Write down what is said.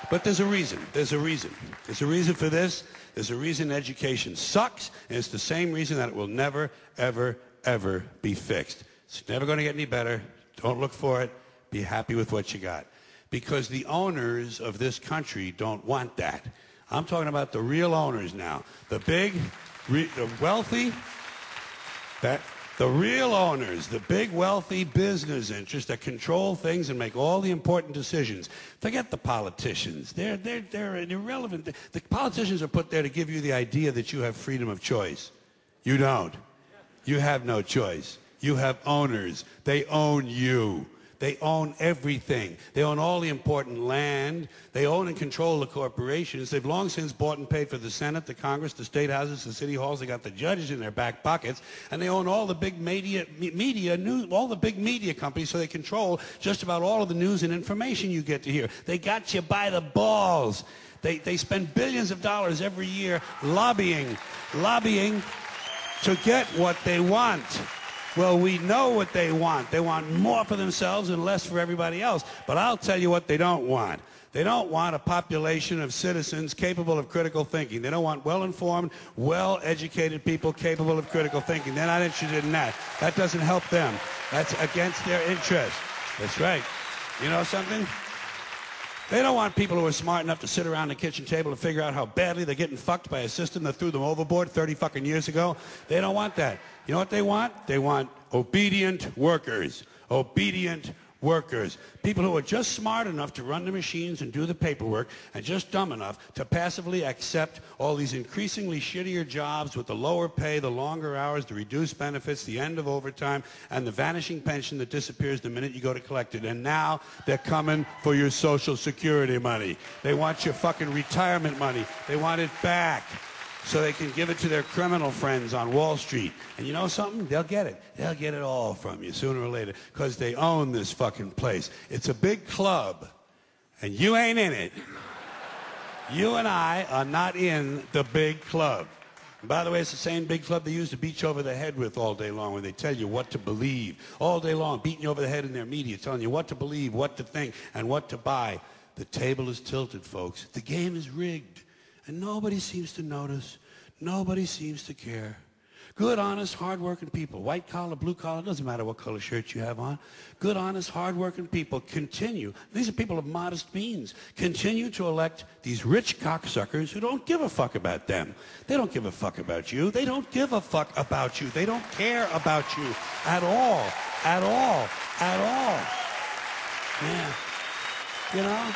But there's a reason. There's a reason. There's a reason for this. There's a reason education sucks, and it's the same reason that it will never, ever, ever be fixed. It's never going to get any better. Don't look for it. Be happy with what you got. Because the owners of this country don't want that. I'm talking about the real owners now. The big, the wealthy, the real owners, the big wealthy business interests that control things and make all the important decisions. Forget the politicians. They're irrelevant. The politicians are put there to give you the idea that you have freedom of choice. You don't. You have no choice. You have owners. They own you. They own everything. They own all the important land. They own and control the corporations. They've long since bought and paid for the Senate, the Congress, the state houses, the city halls. They got the judges in their back pockets, and they own all the big all the big media companies. So they control just about all of the news and information you get to hear. They got you by the balls. They spend billions of dollars every year lobbying to get what they want. Well, we know what they want. They want more for themselves and less for everybody else. But I'll tell you what they don't want. They don't want a population of citizens capable of critical thinking. They don't want well-informed, well-educated people capable of critical thinking. They're not interested in that. That doesn't help them. That's against their interest. That's right. You know something? They don't want people who are smart enough to sit around the kitchen table and figure out how badly they're getting fucked by a system that threw them overboard 30 fucking years ago. They don't want that. You know what they want? They want obedient workers. Obedient workers. People who are just smart enough to run the machines and do the paperwork and just dumb enough to passively accept all these increasingly shittier jobs with the lower pay, the longer hours, the reduced benefits, the end of overtime, and the vanishing pension that disappears the minute you go to collect it. And now they're coming for your Social Security money. They want your fucking retirement money. They want it back so they can give it to their criminal friends on Wall Street. And you know something? They'll get it. They'll get it all from you sooner or later because they own this fucking place. It's a big club, and you ain't in it. You and I are not in the big club. And by the way, it's the same big club they used to beat you over the head with all day long when they tell you what to believe. All day long, beating you over the head in their media, telling you what to believe, what to think, and what to buy. The table is tilted, folks. The game is rigged. And nobody seems to notice. Nobody seems to care. Good, honest, hard-working people, white collar, blue collar, doesn't matter what color shirt you have on. Good, honest, hard-working people continue. These are people of modest means. Continue to elect these rich cocksuckers who don't give a fuck about them. They don't give a fuck about you. They don't give a fuck about you. They don't care about you at all. At all. At all. Yeah. You know?